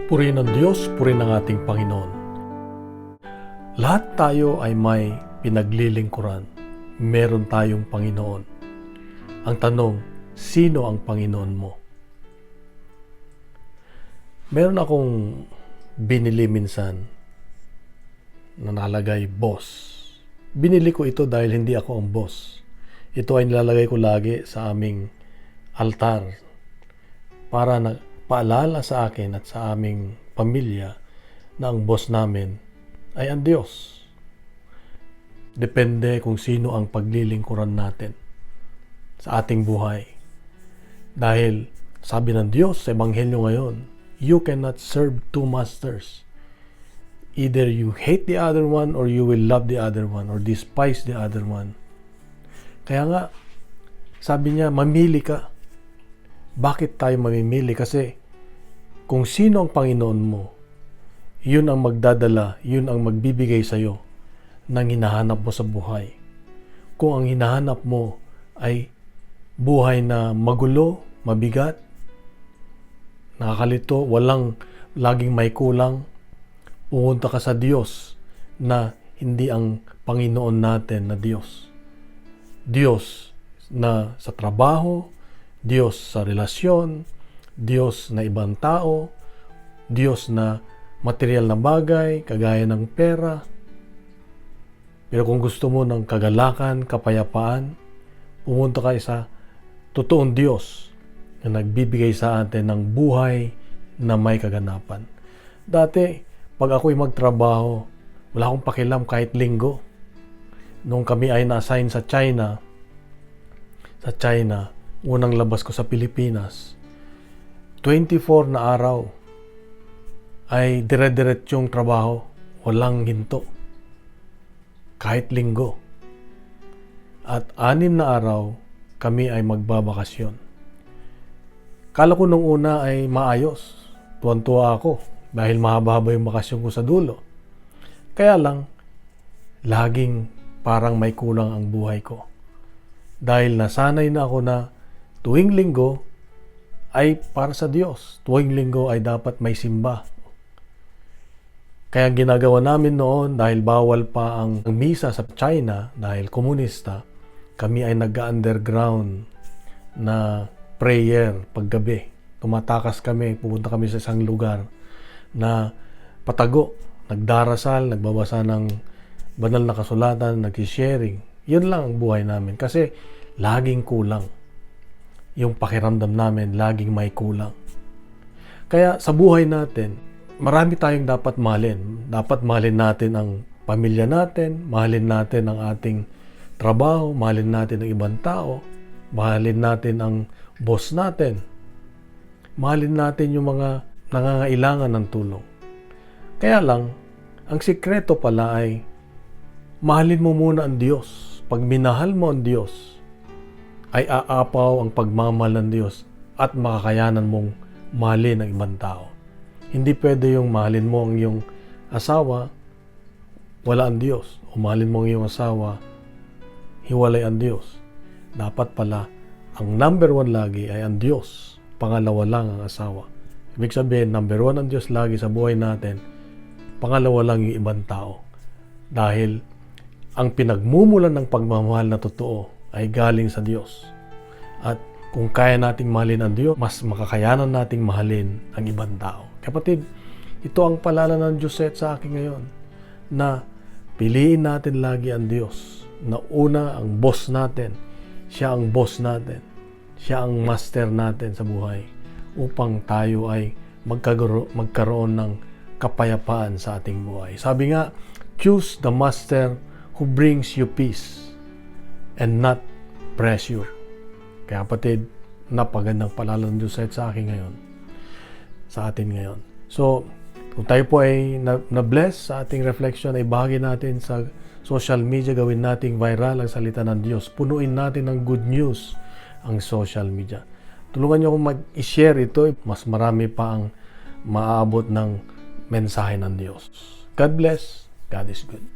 Purihin ng Diyos, purihin ng ating Panginoon. Lahat tayo ay may pinaglilingkuran. Meron tayong Panginoon. Ang tanong, sino ang Panginoon mo? Meron akong binili minsan na nakalagay boss. Binili ko ito dahil hindi ako ang boss. Ito ay nilalagay ko lagi sa aming altar para paalala sa akin at sa aming pamilya na ang boss namin ay ang Diyos. Depende kung sino ang paglilingkuran natin sa ating buhay. Dahil sabi ng Diyos sa Ebanghelyo ngayon, you cannot serve two masters. Either you hate the other one or you will love the other one or despise the other one. Kaya nga, sabi niya, mamili ka. Bakit tayo mamimili? Kasi kung sino ang Panginoon mo, yun ang magdadala, yun ang magbibigay sa iyo ng hinahanap mo sa buhay. Kung ang hinahanap mo ay buhay na magulo, mabigat, nakakalito, walang laging may kulang, pumunta ka sa Diyos na hindi ang Panginoon natin na Diyos. Diyos na sa trabaho, Diyos sa relasyon, Diyos na ibang tao, Diyos na material na bagay, kagaya ng pera. Pero kung gusto mo ng kagalakan, kapayapaan, pumunta ka sa totoong Diyos na nagbibigay sa atin ng buhay na may kaganapan. Dati, pag ako'y magtrabaho, wala akong pakialam kahit linggo. Nung kami ay na-assign sa China, unang labas ko sa Pilipinas, 24 na araw ay dire-diretsyong trabaho, walang hinto, kahit linggo. At 6 na araw, kami ay magbabakasyon. Kala ko nung una ay maayos, tuwan-tuwa ako dahil mahaba-haba yung bakasyon ko sa dulo. Kaya lang, laging parang may kulang ang buhay ko. Dahil nasanay na ako na tuwing linggo ay para sa Diyos. Tuwing linggo ay dapat may simba. Kaya ginagawa namin noon dahil bawal pa ang misa sa China dahil komunista, kami ay nag-underground na prayer paggabi. Tumatakas kami, pupunta kami sa isang lugar na patago, nagdarasal, nagbabasa ng banal na kasulatan, nag-sharing. Yun lang ang buhay namin kasi laging kulang. Yung pakiramdam namin, laging may kulang. Kaya sa buhay natin, marami tayong dapat mahalin. Dapat mahalin natin ang pamilya natin, mahalin natin ang ating trabaho, mahalin natin ang ibang tao, mahalin natin ang boss natin, mahalin natin yung mga nangangailangan ng tulong. Kaya lang, ang sikreto pala ay mahalin mo muna ang Diyos. Pag minahal mo ang Diyos, ay aapaw ang pagmamahal ng Diyos at makakayanan mong mahalin ang ibang tao. Hindi pwede yung mahalin mo ang iyong asawa, wala ang Diyos. O mahalin mo ang iyong asawa, hiwalay ang Diyos. Dapat pala, ang number 1 lagi ay ang Diyos. Pangalawa lang ang asawa. Ibig sabihin, number 1 ang Diyos lagi sa buhay natin. Pangalawa lang yung ibang tao. Dahil ang pinagmumulan ng pagmamahal na totoo ay galing sa Diyos. At kung kaya nating mahalin ang Diyos, mas makakayanan nating mahalin ang ibang tao. Kapatid, ito ang paalala ng Diyos sa akin ngayon, na piliin natin lagi ang Diyos. Na una, ang boss natin. Siya ang boss natin. Siya ang master natin sa buhay. Upang tayo ay magkaroon ng kapayapaan sa ating buhay. Sabi nga, choose the master who brings you peace and not pressure. Kaya kapatid, napagandang paalala ng Diyos sa akin ngayon, sa atin ngayon. So, kung tayo po ay na-bless sa ating reflection, ay bahagi natin sa social media, gawin nating viral ang salita ng Diyos. Punuin natin ng good news ang social media. Tulungan niyo akong mag-share ito, mas marami pa ang maaabot ng mensahe ng Diyos. God bless. God is good.